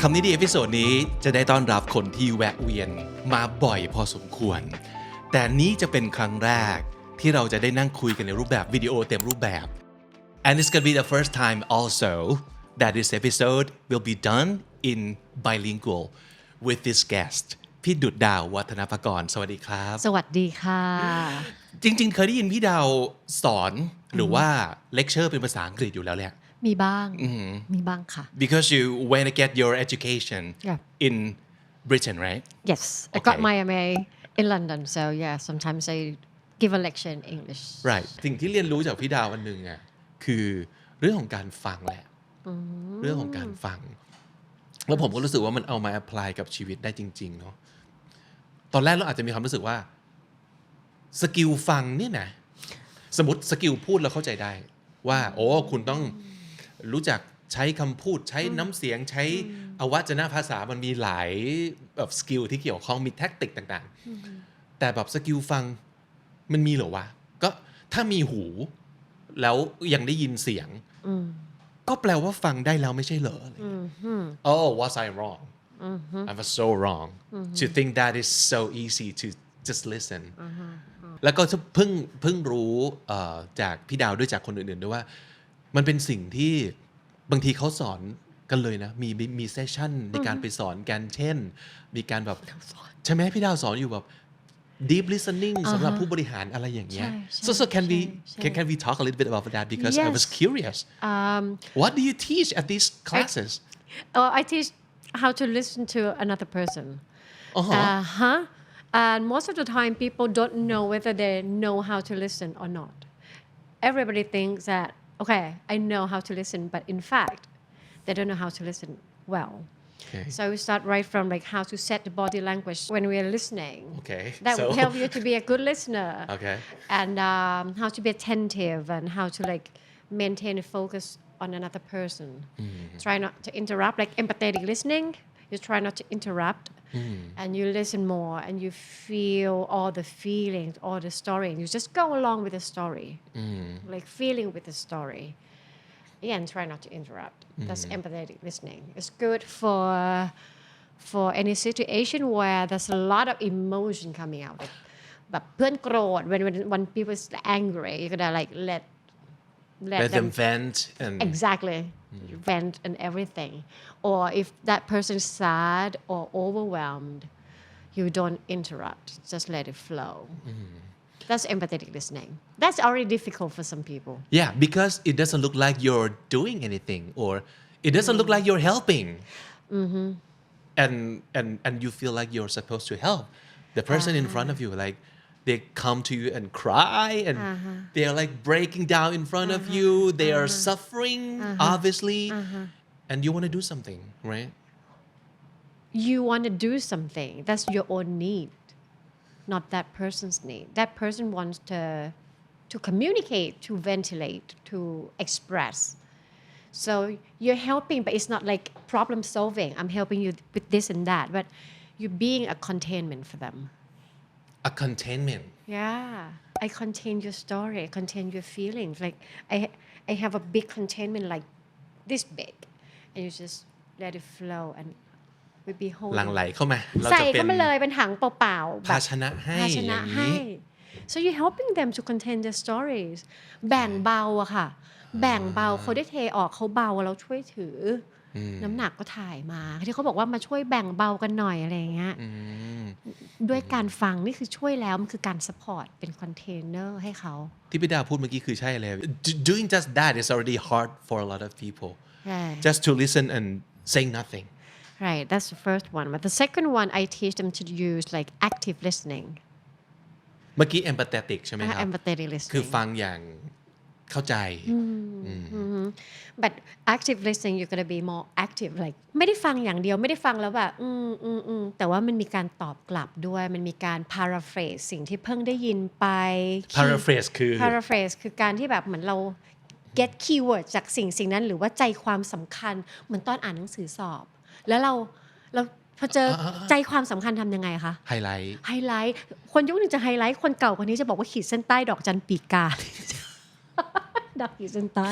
คำนี้ดีเอพิโซดนี้จะได้ต้อนรับคนที่แวะเวียนมาบ่อยพอสมควรแต่นี้จะเป็นครั้งแรกที่เราจะได้นั่งคุยกันในรูปแบบวิดีโอเต็มรูปแบบ and it's gonna be the first time also that this episode will be done in bilingual with this guest พี่ดุจดาววัฒนภกรสวัสดีครับสวัสดีค่ะจริงๆเคยได้ยินพี่ดาวสอนหรือว่าเลคเชอร์เป็นภาษาอังกฤษอยู่แล้วแหละมีบ้างค่ะ because you went to get your education in Britain right yes I got my MA in London so yeah sometimes I give a lecture in English right สิ่งที่เรียนรู้จากพี่ดาวอันนึงอ่ะคือเรื่องของการฟังแหละเรื่องของการฟังแล้วผมก็รู้สึกว่ามันเอามา apply กับชีวิตได้จริงๆเนาะตอนแรกเราอาจจะมีความรู้สึกว่าสกิลฟังเนี่ยนะสมมติสกิลพูดเราเข้าใจได้ว่าโอ้คุณต้องรู้จักใช้คำพูดใช้น้ำเสียงใช้อวัจนภาษามันมีหลายแบบสกิลที่เกี่ยวข้องมีแทคติกต่างๆแต่แบบสกิลฟังมันมีเหรอวะก็ถ้ามีหูแล้วยังได้ยินเสียงก็แปลว่าฟังได้แล้วไม่ใช่เหรอOh was I wrong I was so wrong to think that is so easy to just listen แล้วก็เพิ่งรู้จากพี่ดาวด้วยจากคนอื่นๆด้วยว่ามันเป็นสิ่งที่บางทีเขาสอนกันเลยนะมีเซสชั่นในการไปสอนกันเช่นมีการแบบใช่ไหมพี่ดาวสอนอยู่แบบ deep listening สำหรับผู้บริหารอะไรอย่างเงี้ย so can we talk a little bit about that because I was curious what do you teach at these classes I teach how to listen to another person and most of the time people don't know whether they know how to listen or not everybody thinks that okay I know how to listen but in fact they don't know how to listen well so we start right from like how to set the body language when we are listening that will help you to be a good listener and how to be attentive and how to like maintain a focus on another person try not to interrupt like empathetic listening you try not to interrupt and you listen more and you feel all the feelings all the story and you just go along with the story like feeling with the story and try not to interrupt that's empathetic listening it's good for any situation where there's a lot of emotion coming out like แบบเพื่อนโกรธ when people is angry you gotta like let them vent and exactly vent and everything or if that person is sad or overwhelmed you don't interrupt just let it flow that's empathetic listening that's already difficult for some people yeah because it doesn't look like you're doing anything or it doesn't look like you're helping and you feel like you're supposed to help the person in front of you like they come to you and cry and they're like breaking down in front of you they are suffering obviously and you want to do something right you want to do something that's your own need not that person's need that person wants to communicate to ventilate to express so you're helping but it's not like problem solving I'm helping you with this and that but you're being a containment for them a containment yeah I contain your story I contain your feelings like I have a big containment like this big and you just let it flow and we be holding หลั่งไหลเข้ามาใส่เข้ามาเลยเป็นถังเปล่าๆภาชนะให้อย่างนี้ so you're helping them to contain their stories แบ่งเบาอะค่ะแบ่งเบาเขาได้เทออกเขาเบาเราช่วยถือน้ำหนักก็ถ่ายมาที่เขาบอกว่ามาช่วยแบ่งเบากันหน่อยอะไรอย่างเงี้ยด้วยการฟังนี่คือช่วยแล้วมันคือการ support เป็นคอนเทนเนอร์ให้เขาที่พี่ดาวพูดเมื่อกี้คือใช่เลย doing just that is already hard for a lot of people just to listen and say nothing right that's the first one but the second one I teach them to use like active listening เมื่อกี้ empathetic ใช่ไหมครับ empathetic listening คือฟังอย่างเข้าใจ but active listening you're gonna be more active like ไม่ได้ฟังอย่างเดียวไม่ได้ฟังแล้วแบบแต่ว่ามันมีการตอบกลับด้วยมันมีการ paraphrase สิ่งที่เพิ่งได้ยินไป paraphrase คือการที่แบบเหมือนเรา get keyword จากสิ่งนั้นหรือว่าใจความสำคัญเหมือนตอนอ่านหนังสือสอบแล้วเราพอเจอใจความสำคัญทำยังไงคะไฮไลท์คนยุคหนึ่งจะไฮไลท์คนเก่ากว่านี้จะบอกว่าขีดเส้นใต้ดอกจันปีกา ดอกขีดเส้นใต้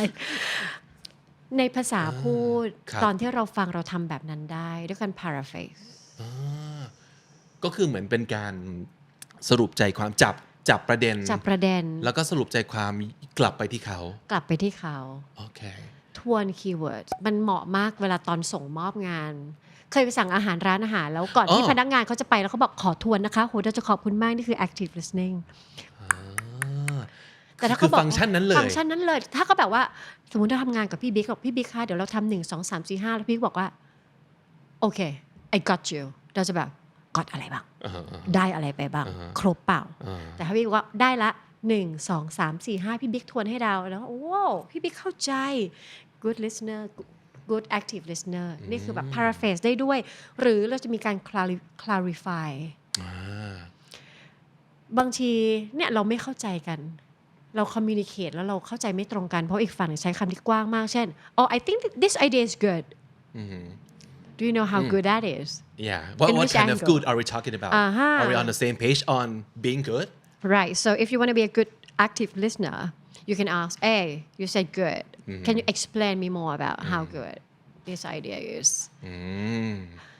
ในภาษาพูด ครับ ตอนที่เราฟังเราทำแบบนั้นได้ด้วยการ paraphrase ก็คือเหมือนเป็นการสรุปใจความจับประเด็น จับประเด็น แล้วก็สรุปใจความกลับไปที่เขา กลับไปที่เขา โอเค ทวนคีย์เวิร์ดมันเหมาะมากเวลาตอนส่งมอบงาน เคยไปสั่งอาหารร้านอาหารแล้วก่อนที่พนักงานเขาจะไปแล้วเขาบอกขอทวนนะคะโหเราจะขอบคุณมากนี่คือ active listening แต่ถ้า คื เขา อ บอก ฟังก์ชันนั้นเลย ฟังก์ชันนั้นเลย ถ้าเขาแบบว่าสมมติเราทำงานกับพี่บิ๊กบอกพี่บิ๊กคะเดี๋ยวเราทำ1 2 3 4 5แล้วพี่บิ๊กบอกว่าโอเค I got you เราจะแบบ got อะไรบ้างได้อะไรไปบ้างครบเปล่าแต่ถ้าพี่บิ๊กว่าได้ละ1 2 3 4 5พี่บิ๊กทวนให้เราแล้วโอ้พี่บิ๊กเข้าใจ good listener good active listener นี่คือแบบ paraphrase ได้ด้วย หรือเราจะมีการ clarify บางทีเนี่ยเราไม่เข้าใจกันเรา communicate แล้วเราเข้าใจไม่ตรงกันเพราะอีกฝั่งใช้คำที่กว้างมากเช่น oh I think this idea is good do you know how good that is Yeah In what which kind of angle? good are we talking about Are we on the same page on being good right so if you want to be a good active listener you can ask hey you said good can you explain me more about how good this idea is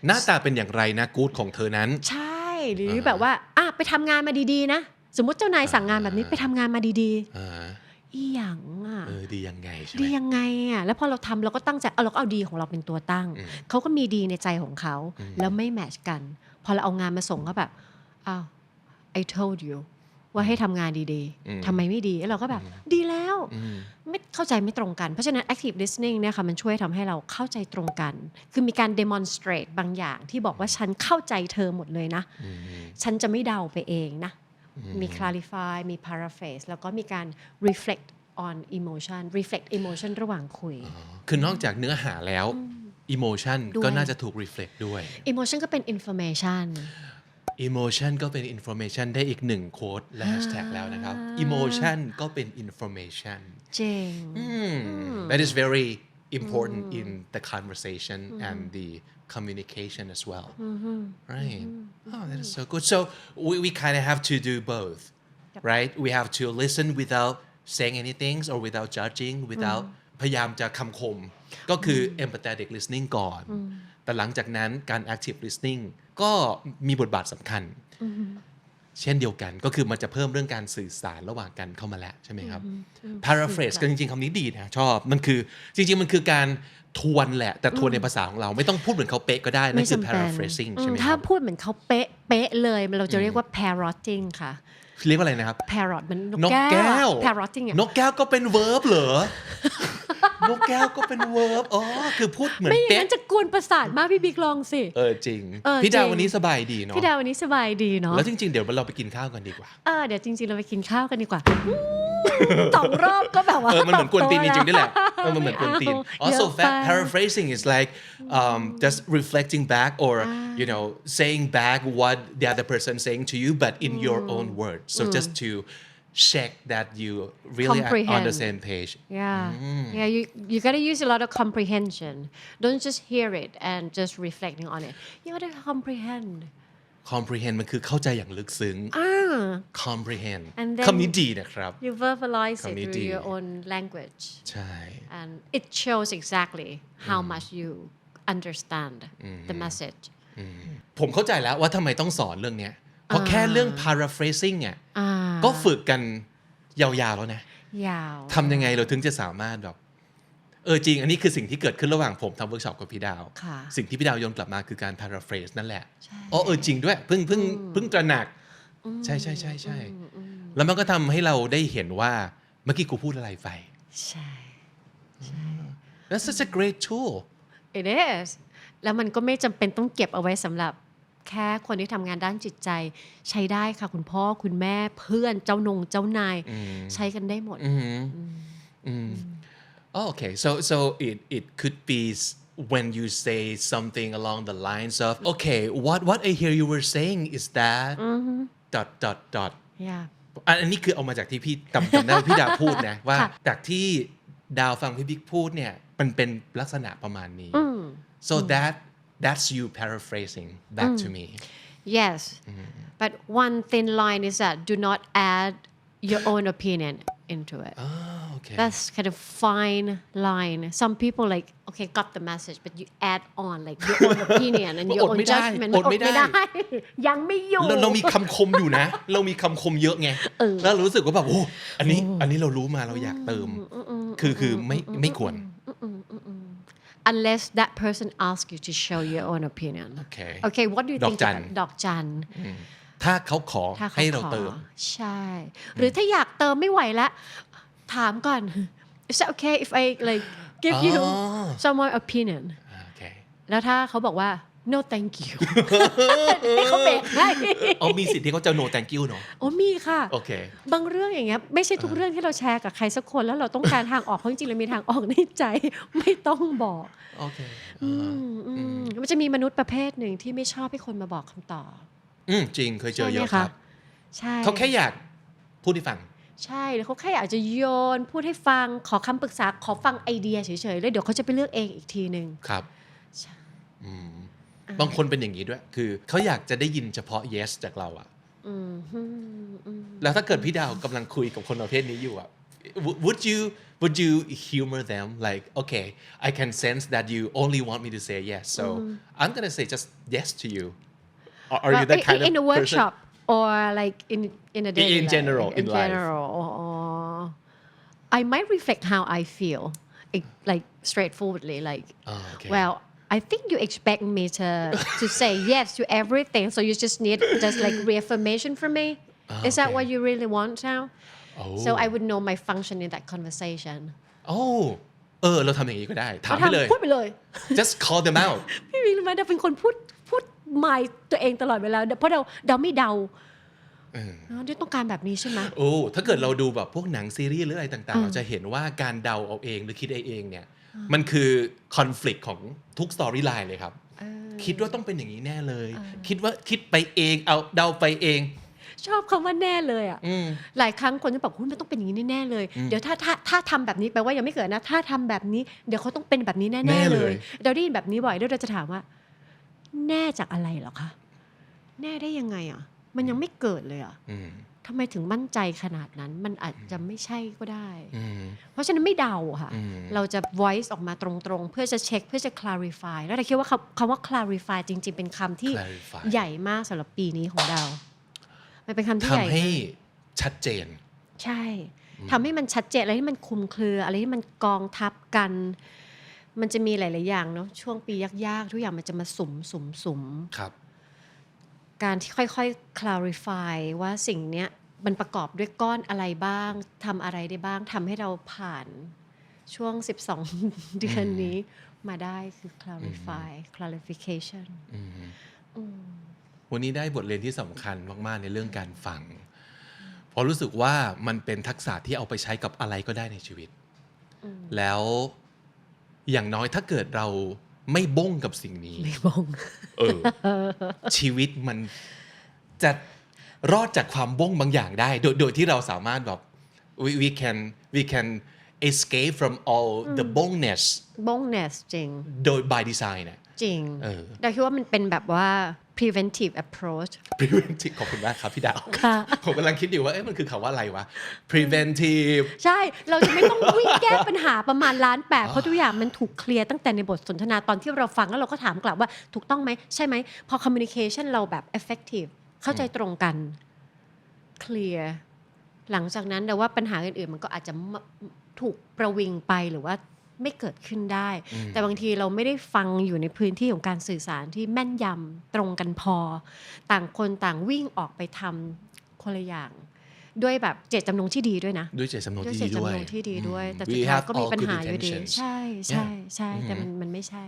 หน้าตาเป็นอย่างไรนะ good ของเธอนั้น ใช่หรือแบบว่าไปทำงานมาดีๆนะสมมติเจ้านายสั่งงานแบบนี้ไปทำงานมาดีๆอีหยังดียังไงใช่ไหม ดียังไงแล้วพอเราทำเราก็ตั้งใจเราก็เอาดีของเราเป็นตัวตั้งเขาก็มีดีในใจของเขาแล้วไม่แมทช์กันพอเราเอางานมาส่งก็แบบอ้าว I told you ว่าให้ทำงานดีๆทำไมไม่ดีแล้วเราก็แบบดีแล้วไม่เข้าใจไม่ตรงกันเพราะฉะนั้น active listening เนี่ยค่ะมันช่วยทำให้เราเข้าใจตรงกันคือมีการ demonstrate บางอย่างที่บอกว่าฉันเข้าใจเธอหมดเลยนะฉันจะไม่เดาไปเองนะมี clarify มี paraphrase แล้วก็มีการ reflect on emotion reflect emotion ระหว่างคุย คือนอกจากเนื้อหาแล้ว emotion ด้วย ก็น่าจะถูก reflect ด้วย emotion ก็เป็น information emotion ก็เป็น information ได้อีกหนึ่งโค้ดและ hashtag แล้วนะครับ emotion ก็เป็น information เจ๋ง that is very important in the conversation and the communication as well right oh that is so good so we kind of have to do both right we have to listen without saying anything or without judging without พยายามจะคำคมก็คือ empathetic listening ก่อนแต่หลังจากนั้นการ active listening ก็มีบทบาทสำคัญเช่นเดียวกันก็คือมันจะเพิ่มเรื่องการสื่อสารระหว่างกันเข้ามาแล้วใช่ไหมครับ paraphrase ก็จริงๆคำนี้ดีนะชอบมันคือจริงๆมันคือการทวนแหละแต่ทวนในภาษาของเราไม่ต้องพูดเหมือนเขาเป๊ะก็ได้นั่นคือ paraphrasing ใช่ไหมค ถ้า รับ พูดเหมือนเขาเป๊ะเลยเราจะเรียกว่า parroting ค่ะ เรียกว่าอะไรนะครับ parrot มันน น ก ก แก้ แก้ ว ว parroting นกแก้วก็เป็น verb เหรอ นกแก้วก็เป็น verb อ๋อคือพูดเหมือน ไม่อย่าง เป๊ะ นั้นจะกวนประสาทมากพี่บิ๊กลองสิ จริง จ พี่ดาว ริง วันนี้สบายดีเนาะ พี่ดาววันนี้สบายดีเนาะ แล้วจริงๆเดี๋ยวเราไปกินข้าวกันดีกว่า เดี๋ยวจริงๆเราไปกินข้าวกันดีกว่า2 รอบก็แบบว่า มันเหมือนกวนตีนจริงๆนี่แหละ ตบโต๊ะ มันเหมือนกวนตีน เย also อะไป paraphrasing is like just reflecting back or you know saying back what the other person saying to you but in your own words so just to check that you really are on the Comprehend. same page yeah you got to use a lot of comprehension don't just hear it and just reflecting on it you got to comprehend มันคือเข้าใจอย่างลึกซึ้ง comprehend And then คำนี้ดีนะครับ you verbalize it คำนี้ through ดี your own language ใช่ and it shows exactly how much you understand the message ผมเข้าใจแล้วว่าทำไมต้องสอนเรื่องเนี้ยเพราะแค่เรื่อง paraphrasing อ่ะก็ฝึกกันยาวๆแล้วนะ ยาว ทำยังไงเราถึงจะสามารถแบบจริงอันนี้คือสิ่งที่เกิดขึ้นระหว่างผมทำเวิร์กช็อปกับพี่ดาว ค่ะ สิ่งที่พี่ดาวโยนกลับมาคือการ paraphrase นั่นแหละจริงด้วยเพิ่งตระหนักใช่แล้วมันก็ทำให้เราได้เห็นว่าเมื่อกี้กูพูดอะไรไป ใช่ That's such a great tool it is แล้วมันก็ไม่จำเป็นต้องเก็บเอาไว้สำหรับแค่คนที่ทำงานด้านจิตใจใช้ได้ค่ะคุณพ่อคุณแม่เพื่อนเจ้านายใช้กันได้หมด Oh, okay. So it could be when you say something along the lines of, okay, what I hear you were saying is that dot. yeah อันนี้คือเอามาจากที่พี่จำได้ว่าพี่ดาวพูดนะ ว่าจากที่ดาวฟังพี่บิ๊กพูดเนี่ยมันเป็นลักษณะประมาณนี้ so that's you paraphrasing back to me yes but one thin line is that do not add your own opinion into it. Okay. That's kind of fine line. Some people like, okay, got the message, but you add on like your own opinion and your อด own ไม่ได้ judgment. อดไม่ได้ ยังไม่อยู่ เรามีคำคมอยู่นะ เรามีคำคมเยอะไงแล้วรู้สึกว่าแบบโอ้อันนี้เรารู้มาเราอยากเติมคือไม่ควร unless that person asks you to show your own opinion. Okay. What do you ดอก think จัน about ดอกจัน ถ้าเขาขอ ถ้าเขา ให้เรา ขอ เติม ใช่ หรือถ้าอยากเติมไม่ไหวแล้วถามก่อน is that okay if I like give you some more opinion Okay. แล้วถ้าเขาบอกว่า no thank you ให้เขาเบรกให้ เอามีสิทธิ์ที่เขาจะ no thank you เนาะ โอ้มีค่ะ โอเค บางเรื่องอย่างเงี้ยไม่ใช่ทุกเรื่องที่เราแชร์กับใครสักคนแล้วเราต้องการทางออกเพราะจริงๆเรามีทางออกในใจ ไม่ต้องบอก โอเค มันจะมีมนุษย์ประเภทหนึ่งที่ไม่ชอบให้คนมาบอกคำตอบ จริงเคยเจอเยอะ ใช่ไหม ค คะ รับ ใช่ เขาแค่อยากพูดให้ฟัง ใช่แล้วเขาแค่อยากจะโยนพูดให้ฟังขอคำปรึกษาขอฟังไอเดียเฉยๆแล้วเดี๋ยวเขาจะไปเลือกเองอีกทีนึง ครับบางคนเป็นอย่างนี้ด้วย คือเขาอยากจะได้ยินเฉพาะ yes จากเราอะแล้วถ้าเกิดพี่ดาวกำลังคุยกับคนประเภทนี้อยู่อะ would you humor them like okay I can sense that you only want me to say yes so I'm gonna say just yes to you are you that kind of in a workshop or like in a daily in life? general in life I might reflect how I feel like straightforwardly like okay. well I think you expect me to say yes to everything so you just need just like reaffirmation from me is that okay. what you really want now Oh. so I would know my function in that conversation เราทำอย่างนี้ก็ได้ถามไปเลย พูดไปเลย just call them out พี่วิงรู้ไหมเราเป็นคนพูดหมายตัวเองตลอดเวลาเพราะเราไม่เดาเดี๋ยวต้องการแบบนี้ใช่ไหม ถ้าเกิดเราดูแบบพวกหนังซีรีส์หรืออะไรต่างๆเราจะเห็นว่าการเดาเอาเองหรือคิดเองเนี่ยมันคือคอนฟ lict ของทุกสตอรี่ไลน์เลยครับคิดว่าต้องเป็นอย่างนี้แน่เลยคิดไปเองเอาเดาไปเองชอบคำว่าแน่เลยอ่ะหลายครั้งคนจะบอกมันต้องเป็นอย่างนี้แน่เลยเดี๋ยวถ้าทำแบบนี้แปลว่ายังไม่เกิดนะถ้าทำแบบนี้เดี๋ยวเขาต้องเป็นแบบนี้แน่ๆเลยเราได้ยินแบบนี้บ่อยแล้วเราจะถามว่าแน่จากอะไรเหรอคะแน่ได้ยังไงอ่ะมันยังไม่เกิดเลยอ่ะทำไมถึงมั่นใจขนาดนั้นมันอาจจะไม่ใช่ก็ได้เพราะฉะนั้นไม่เดาค่ะเราจะ voice ออกมาตรงๆเพื่อจะเช็คเพื่อจะ clarify แล้วเราคิดว่าคำว่า clarify จริงๆเป็นคำที่ใหญ่มากสำหรับปีนี้ของเรามันเป็นคำที่ใหญ่ทำให้ชัดเจนใช่ทำให้มันชัดเจนอะไรที่มันคลุมเครืออะไรที่มันกองทับกันมันจะมีหลายๆอย่างเนาะช่วงปียากๆทุกอย่างมันจะมาสุมครับการที่ค่อยๆ clarify ว่าสิ่งเนี้ยมันประกอบด้วยก้อนอะไรบ้างทำอะไรได้บ้างทำให้เราผ่านช่วง12 เดือนนี้มาได้คือ clarification วันนี้ได้บทเรียนที่สำคัญมากๆในเรื่องการฟังเพราะรู้สึกว่ามันเป็นทักษะที่เอาไปใช้กับอะไรก็ได้ในชีวิตแล้วอย่างน้อยถ้าเกิดเราไม่บ้งกับสิ่งนี้ไม่บ้งชีวิตมันจะรอดจากความบ้งบางอย่างได้โดยที่เราสามารถแบบ we can escape from all the bongness จริงโดย by design นะจริงเราคิดว่ามันเป็นแบบว่า preventive approach preventive ขอบคุณมากครับพี่ดาวผมกำลังคิดอยู่ว่ามันคือคำว่าอะไรวะ preventive ใช่เราจะไม่ต้องวิ่งแก้ปัญหาประมาณล้านแปดเพราะทุกอย่างมันถูกเคลียร์ตั้งแต่ในบทสนทนาตอนที่เราฟังแล้วเราก็ถามกลับว่าถูกต้องไหมใช่ไหมพอ communication เราแบบ effective เข้าใจตรงกันเคลียร์หลังจากนั้นแต่ว่าปัญหาอื่นๆมันก็อาจจะถูกประวิงไปหรือว่าไม่เกิดขึ้นได้แต่บางทีเราไม่ได้ฟังอยู่ในพื้นที่ของการสื่อสารที่แม่นยำตรงกันพอต่างคนต่างวิ่งออกไปทำคนละอย่างด้วยแบบเจตจำนงที่ดีด้วยนะด้วยเจตจำนงที่ดีด้วยแต่สุดท้ายก็มีปัญหาอยู่ดีใช่แต่มันไม่ใช่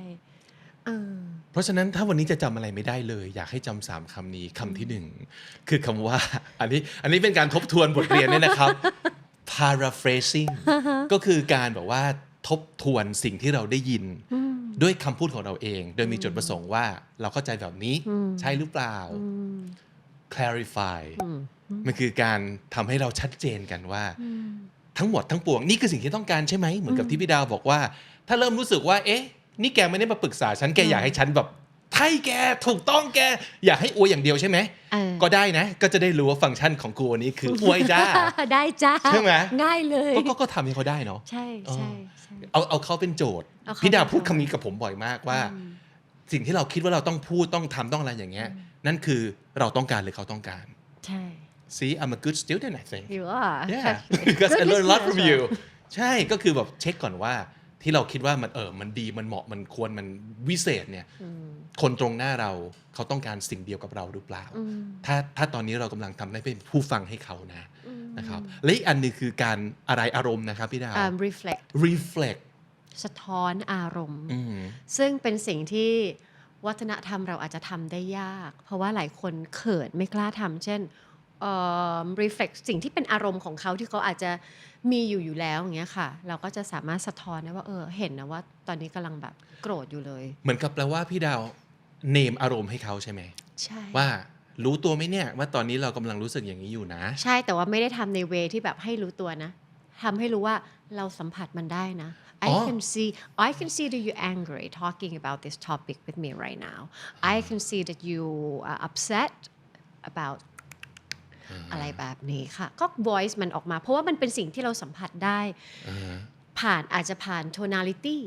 เพราะฉะนั้นถ้าวันนี้จะจำอะไรไม่ได้เลยอยากให้จำ3คำนี้คำที่1คือคำว่าอันนี้เป็นการทบทวนบทเรียนเนี่ยนะครับ paraphrasing ก็คือการแบบว่าทบทวนสิ่งที่เราได้ยินด้วยคำพูดของเราเองโดยมีจุดประสงค์ว่าเราเข้าใจแบบนี้ใช่หรือเปล่า clarify มันคือการทำให้เราชัดเจนกันว่าทั้งหมดทั้งปวงนี่คือสิ่งที่ต้องการใช่ไหมเหมือนกับที่พี่ดาวบอกว่าถ้าเริ่มรู้สึกว่าเอ๊ะนี่แกไม่ได้มาปรึกษาฉันแกอยากให้ฉันแบบท ช่แกถูกต้องแกอยากให้อวยอย่างเดียวใช่ไหม เออ ก็ได้นะก็จะได้รู้ว่าฟังก์ชันของกูวันนี้คืออวยจ้า ได้จ้า ใช่ไหม ง่ายเลย ก็ทำให้เขาได้เนาะ ใช่ใช่ใช่ เอาเขาเป็นโจทย์ เอาเขา พี่ดาว เป็นโจทย์ พูดคำนี้กับผมบ่อยมากว่า สิ่งที่เราคิดว่าเราต้องพูดต้องทำต้องอะไรอย่างเงี้ยนั่นคือเราต้องการหรือเขาต้องการ ใช่ See I'm a good student I think you are yeah because I learn a lot from you ใช่ก็คือแบบเช็คก่อนว่าที่เราคิดว่ามันดีมันเหมาะมันควรมันวิเศษเนี่ยคนตรงหน้าเราเขาต้องการสิ่งเดียวกับเราหรือเปล่าถ้าตอนนี้เรากำลังทำได้เป็นผู้ฟังให้เขานะครับและอีกอันนึงคือการอะไรอารมณ์นะครับพี่ดาว reflect reflect สะท้อนอารมณ์ ซึ่งเป็นสิ่งที่วัฒนธรรมเราอาจจะทำได้ยาก เพราะว่าหลายคนเขินไม่กล้าทำเช่นreflect สิ่งที่เป็นอารมณ์ของเขาที่เขาอาจจะมีอยู่แล้วอย่างเงี้ยค่ะ เราก็จะสามารถสะท้อนได้ว่าเห็นนะว่าตอนนี้กำลังแบบโกรธอยู่เลย เหมือนกับแปลว่าพี่ดาวเนมอารมณ์ให้เขาใช่ไหม ใช่ ว่ารู้ตัวไหมเนี่ยว่าตอนนี้เรากำลังรู้สึกอย่างนี้อยู่นะ ใช่แต่ว่าไม่ได้ทำในเวที่แบบให้รู้ตัวนะทำให้รู้ว่าเราสัมผัสมันได้นะ I can see that you're angry talking about this topic with me right now. I can see that you are upset about อะไรแบบนี้ค่ะก็ voice มันออกมาเพราะว่ามันเป็นสิ่งที่เราสัมผัสได้อาจจะผ่าน tonality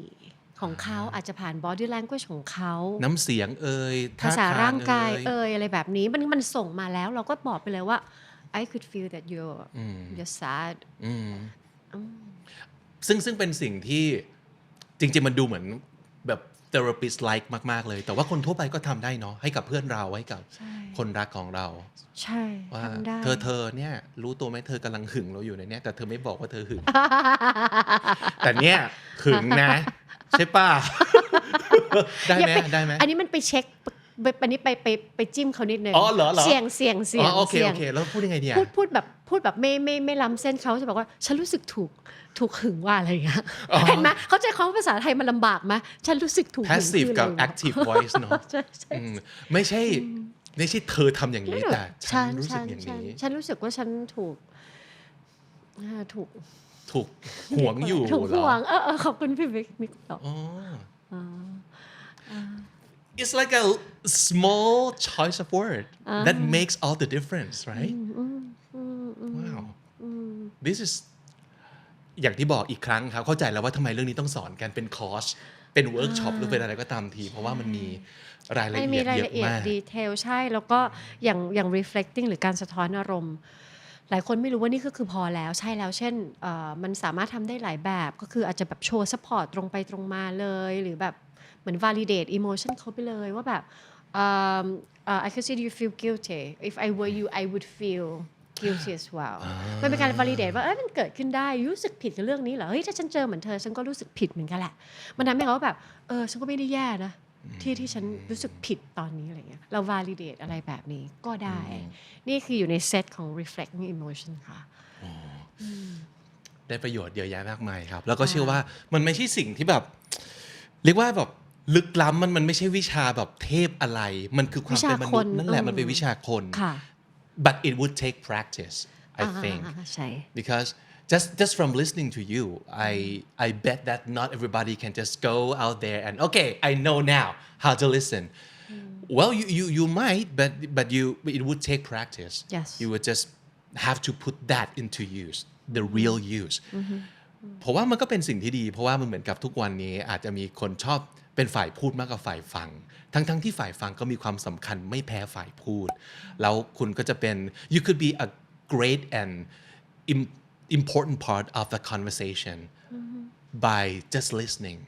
ของเขาอาจจะผ่าน body language ของเขา น้ำเสียงภาษาร่างกาย เอ่ย อะไรแบบนี้มันส่งมาแล้วเราก็บอกไปเลยว่า I could feel that you're sad ซึ่งเป็นสิ่งที่จริงๆมันดูเหมือนแบบ therapist like มากๆเลย แต่ว่าคนทั่วไปก็ทำได้เนาะให้กับเพื่อนเราให้กับคนรักของเรา ใช่ ว่า ทำได้ เธอเนี่ยรู้ตัวไหมเธอกำลังหึงเราอยู่ในเนี้ยแต่เธอไม่บอกว่าเธอหึง แต่เนี่ยหึงนะ ใช่ป่ะ ได้ไหม อย่าป ได้ไหม อันนี้มันไปเช็คอันนี้ไปจิ้มเขานิดนึง อ๋อเหรอ เสียง อ๋อโอเคแล้วพูดยังไงเนี่ย พูดแบบไม่ล้ำเส้นเขาจะบอกว่าฉันรู้สึกถูกหึงว่าอะไรอย่างเงี้ยเห็นไหมเข้าใจคำว่าภาษาไทยมันลำบากไหมฉันรู้สึกถูกหึง passive กับ คืออะไรวะ active voice เนาะ ใช่ใช่ ไม่ใช่เธอทำอย่างนี้แต่ฉันรู้สึกอย่างนี้ ฉันรู้สึกว่าฉันถูก ถูกห่วงอยู่ ถูก เหร ห่ว อง ขอบคุณพี่มิกตอบ It's like a small choice of word that makes all the difference right wow this is อย่างที่บอกอีกครั้งครับเข้าใจแล้วว่าทำไมเรื่องนี้ต้องสอนกันเป็นคอร์สเป็นเวิร์กช็อปหรือเป็นอะไรก็ตามทีเพราะว่ามันมีรายละ ไม่ เอี มี ยด ราย เยอะ ละเอียด มาก ดีเทลใช่แล้วก็อย่าง reflecting หรือการสะท้อนอารมณ์ หลายคนไม่รู้ว่านี่ก็คือพอแล้วใช่แล้วเช่นมันสามารถทำได้หลายแบบก็คืออาจจะแบบโชว์ support ตรงไปตรงมาเลยหรือแบบเหมือน validate emotion เขาไปเลยว่าแบบI can see you feel guilty if I were you I would feel guilty as well มันเป็นการ validate ว่ามันเกิดขึ้นได้รู้สึกผิดกับเรื่องนี้เหรอเฮ้ยถ้าฉันเจอเหมือนเธอฉันก็รู้สึกผิดเหมือนกันแหละมันทำให้เขาแบบฉันก็ไม่ได้แย่นะที่ฉันรู้สึกผิดตอนนี้อะไรเงี้ยเรา validate อะไรแบบนี้ก็ได้นี่คืออยู่ในเซตของ reflecting emotion ค่ะ ได้ประโยชน์เยอะแยะมากมายครับแล้วก็เชื่อว่ามันไม่ใช่สิ่งที่แบบเรียกว่าแบบลึกล้ำมันไม่ใช่วิชาแบบเทพอะไรมันคือความเป็นมนุษย์นั่นแหละมันเป็นวิชาคน but it would take practice I think ใช่ because just from listening to you I bet that not everybody can just go out there and okay I know now how to listen well you might but it would take practice Yes. you would just have to put that into use the real use เพราะว่ามันก็เป็นสิ่งที่ดีเพราะว่ามันเหมือนกับทุกวันนี้อาจจะมีคนชอบเป็นฝ่ายพูดมากกว่าฝ่ายฟังทั้งที่ฝ่ายฟังก็มีความสำคัญไม่แพ้ฝ่ายพูดแล้วคุณก็จะเป็น you could be a great and important part of the conversation by just listening